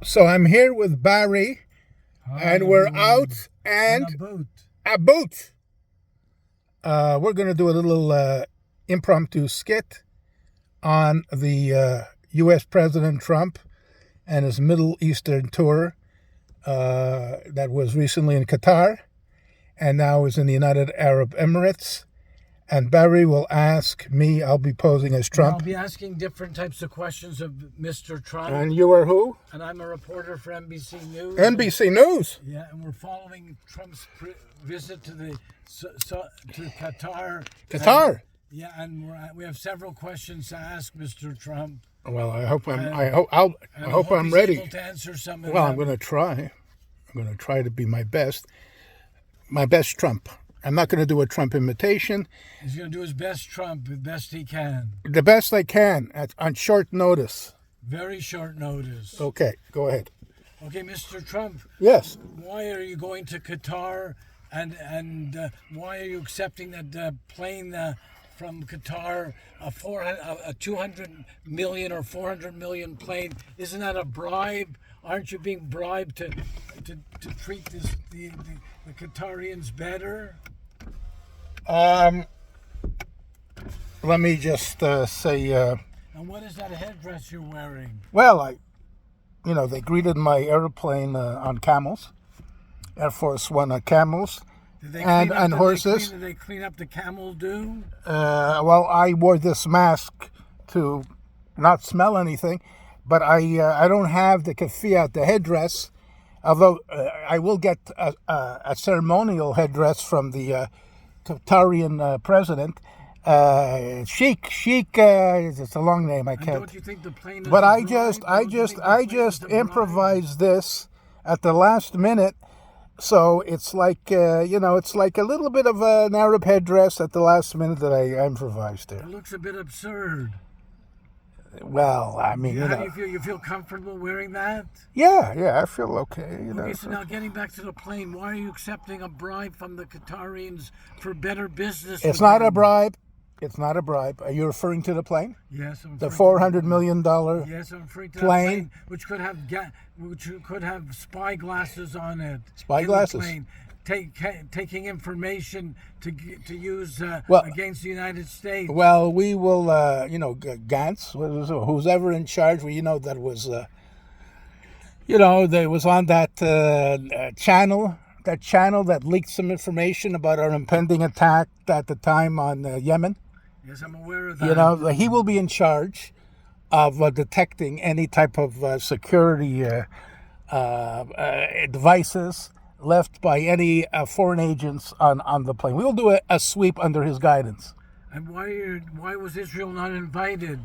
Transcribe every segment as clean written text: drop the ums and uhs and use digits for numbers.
So I'm here with Barry, and we're Hi. out On and a boat. about. We're going to do a little impromptu skit on the U.S. President Trump and his Middle Eastern tour that was recently in Qatar and now is in the United Arab Emirates. And Barry will ask me, I'll be posing as Well, I'll Trump. be asking different types of questions of Mr. Trump. And you are who? And I'm a reporter for NBC News. NBC News. Yeah, and we're following Trump's visit to to Qatar. Qatar. And, yeah, and we have several questions to ask Mr. Trump. Well, I hope I'm. And- I hope I'm he's ready. able to answer some of Well, them. I'm going to try. I'm going to try to be my best Trump. I'm not going to do a Trump imitation. He's going to do his best Trump, the best he can. The best I can on short notice. Very short notice. Okay, go ahead. Okay, Mr. Trump, Yes. why are you going to Qatar, and why are you accepting that plane from Qatar, a 200 million or 400 million plane? Isn't that a bribe? Aren't you being bribed to treat the Qatarians better? Let me just say. And what is that headdress you're wearing? Well, they greeted my airplane on camels, Air Force One camels, Did they and clean up, horses. Did they clean up the camel dew? Well, I wore this mask to not smell anything, but I don't have the keffiyeh, the headdress. Although I will get a ceremonial headdress from the Qatarian president. Sheikh, it's a long name. I And can't. don't you think the plane is But a I bribe? just Don't you think the plane is a bribe? improvised this at the last minute. So it's like, it's like a little bit of an Arab headdress at the last minute that I improvised there. It looks a bit absurd. Well, I mean, How do you feel? You feel comfortable wearing that? yeah, I feel okay. Okay, so now getting back to the plane, why are you accepting a bribe from the Qatarians for better business? It's with not a them? bribe. It's not a bribe. Are you referring to the plane? Yes, I'm The referring to- $400 million? Yes, I'm afraid to plane? that plane, which could have spy glasses on it. Spy in the glasses? plane, taking information to use Well- against the United States. Well, we will, Gantz, who's ever in charge, well, that was, they was on that channel that leaked some information about our impending attack at the time on Yemen. Yes, I'm aware of that. He will be in charge of detecting any type of security devices left by any foreign agents on the plane. We will do a sweep under his guidance. And why was Israel not invited?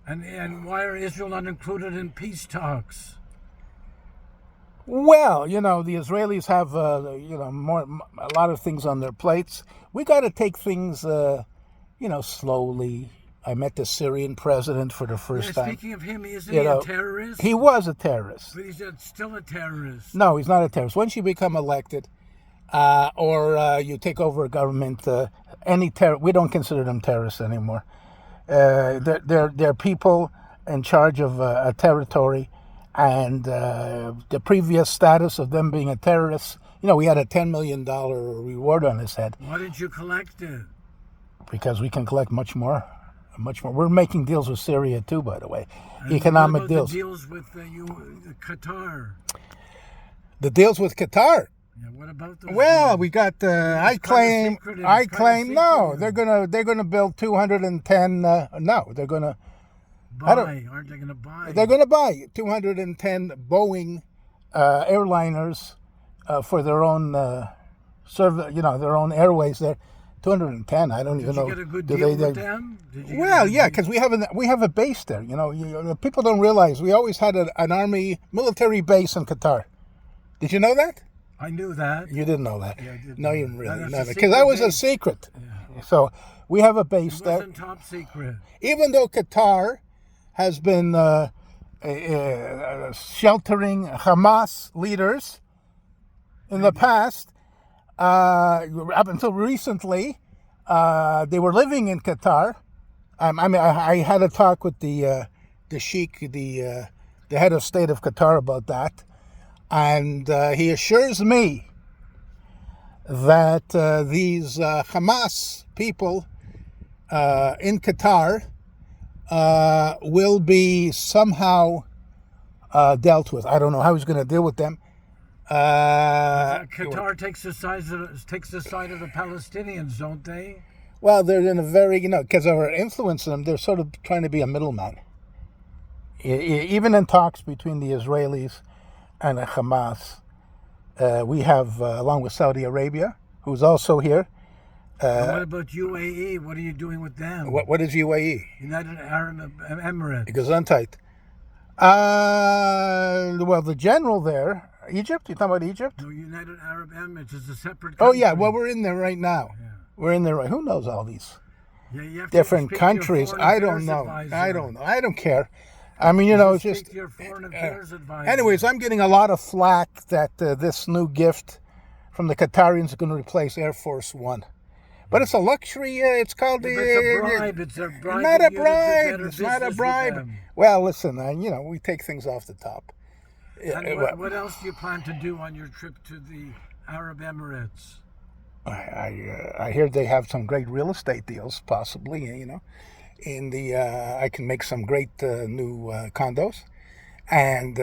And why are Israel not included in peace talks? Well, the Israelis have a lot of things on their plates. We got to take things slowly. I met the Syrian president for the first time. Speaking of him, isn't he a terrorist? He was a terrorist. But he's still a terrorist. No, he's not a terrorist. Once you become elected, or you take over a government, we don't consider them terrorists anymore. They're people in charge of a territory, and the previous status of them being a terrorist, we had a $10 million reward on his head Why didn't you collect it? because we can collect much more. We're making deals with Syria too, by the way, And economic what about deals. The deals with Qatar. The deals with Qatar. Yeah, what about those? Well, deals? we got. I It's claim. kinda No. secretive. They're gonna build 210. No, they're gonna. Aren't they going to buy? They're gonna buy 210 Boeing airliners for their own their own airways. There, 210. I don't Did even you know. get a good Do deal they- with them? Did you Well, get a yeah, good because we have a base there. People don't realize we always had an army military base in Qatar. Did you know that? I knew that. You didn't know that. Yeah, I did No, know you that. didn't really That's know a that because that secret was a base. secret. So we have a base It there. wasn't top secret. Even though Qatar has been sheltering Hamas leaders in the past, up until recently, they were living in Qatar. I had a talk with the sheikh, the the head of state of Qatar about that, and he assures me that these Hamas people in Qatar will be somehow dealt with. I don't know how he's going to deal with them. Qatar takes the side of the Palestinians, don't they? Well, they're in a very, because of our influence in them, they're sort of trying to be a middleman. Even in talks between the Israelis and Hamas, we have, along with Saudi Arabia, who's also here. And what about UAE? What are you doing with them? What is UAE? United Arab Emirates. Gesundheit. Well, the general there, Egypt? You talking about Egypt? No, United Arab Emirates is a separate country. Oh, yeah. Well, we're in there right now. Yeah. We're in there. Who knows all these different countries? I don't know. I don't know. I don't care. I mean, it's just. Your foreign affairs advisor. Anyways, I'm getting a lot of flack that this new gift from the Qatarians is going to replace Air Force One. But it's a luxury. It's called it's a bribe. It's a bribe. Not a bribe. It's not a bribe. Well, listen. We take things off the top. And what else do you plan to do on your trip to the Arab Emirates? I hear they have some great real estate deals, possibly. In the I can make some great new condos, and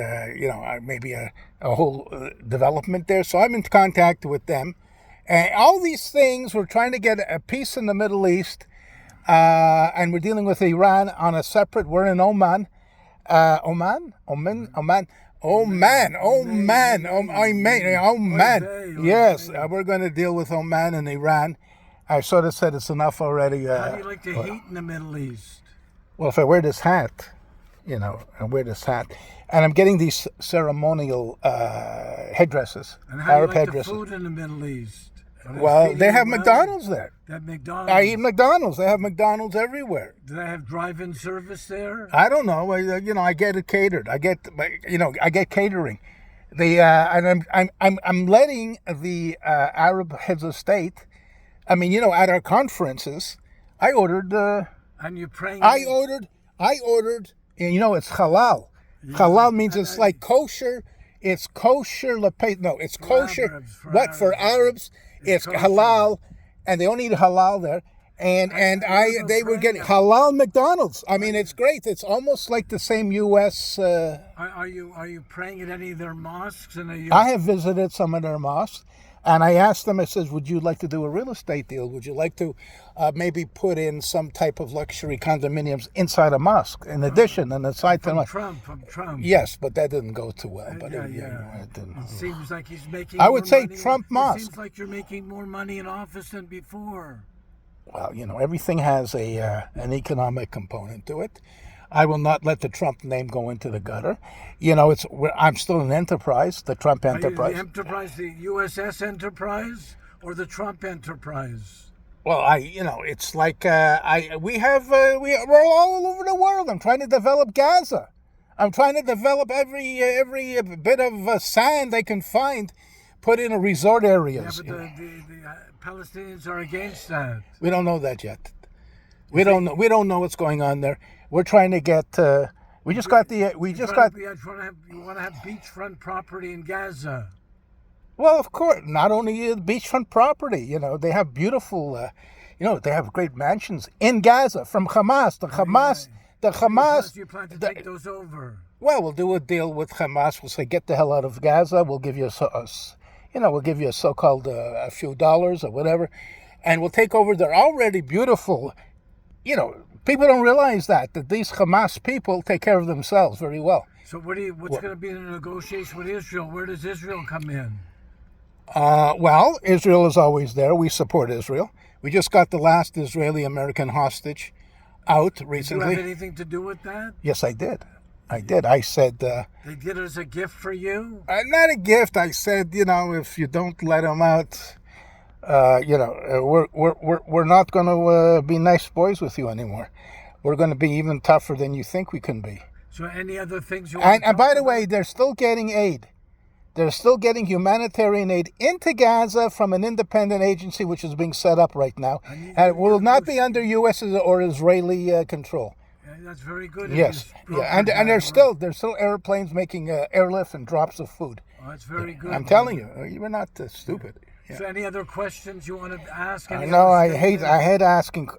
maybe a whole development there. So I'm in contact with them. And all these things, we're trying to get a peace in the Middle East, and we're dealing with Iran on a separate. We're in Oman, Oman. Yes, we're going to deal with Oman and Iran. I sort of said it's enough already. How do you like the heat in the Middle East? Well, if I wear this hat, and I'm getting these ceremonial headdresses, and how Arab do you like headdresses. The food in the Middle East? Well, they have McDonald's there. They have McDonald's. I eat McDonald's. They have McDonald's everywhere. Do they have drive-in service there? I don't know. I get it catered. I get catering. And I'm letting the Arab heads of state. I mean, at our conferences, I ordered. And you're praying. I ordered. And it's halal. Yeah, halal means it's like kosher. It's kosher. No, it's kosher. For Arabs, it's halal, and they only eat halal there. And they were getting halal McDonald's. I mean, it's great. It's almost like the same U.S. Are you praying at any of their mosques? I have visited some of their mosques, and I asked them. I says, "Would you like to do a real estate deal? Would you like to maybe put in some type of luxury condominiums inside a mosque, in addition, and aside to Trump? Yes, but that didn't go too well. But it didn't. It seems like he's making. I would say Trump mosque. It seems like you're making more money in office than before. Well, everything has an economic component to it. I will not let the Trump name go into the gutter. I'm still an enterprise, the Trump enterprise. The enterprise, the USS enterprise, or the Trump enterprise? Well, it's like we're all over the world. I'm trying to develop Gaza. I'm trying to develop every bit of sand I can find, put in a resort areas. Yeah, but the Palestinians are against that. We don't know that yet. We don't know what's going on there. We're trying to get. You want to have beachfront property in Gaza. Well, of course, not only beachfront property. They have beautiful. They have great mansions in Gaza from Hamas. The Hamas. You plan to take those over? Well, we'll do a deal with Hamas. We'll say, get the hell out of Gaza. We'll give you we'll give you a so-called a few dollars or whatever, and we'll take over. They're already beautiful. People don't realize that these Hamas people take care of themselves very well. So what's going to be the negotiation with Israel? Where does Israel come in? Well, Israel is always there. We support Israel. We just got the last Israeli-American hostage out recently. Did you have anything to do with that? Yes, I did. I said... they did it as a gift for you? Not a gift. I said, if you don't let them out... we're not going to be nice boys with you anymore. We're going to be even tougher than you think we can be. So any other things you want and by the way, they're still getting aid. They're still getting humanitarian aid into Gaza from an independent agency which is being set up right now. And it will not be under U.S. or Israeli control. That's very good. Yes, yeah, and there's still airplanes making airlift and drops of food. Oh, that's very good. I'm telling you, you're not stupid. Yeah. So, any other questions you want to ask? No, I hate asking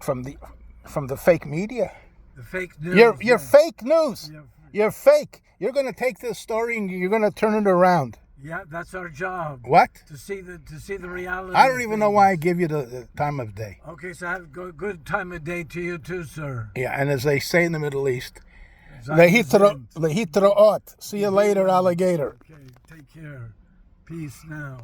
from the fake media. The fake news. You're fake news. You're fake. You're going to take this story and you're going to turn it around. Yeah, that's our job. What? To see the reality. I don't even know why I give you the time of day. Okay, so have a good time of day to you too, sir. Yeah, and as they say in the Middle East, lehitraot. See you later, alligator. Okay, take care. Peace now.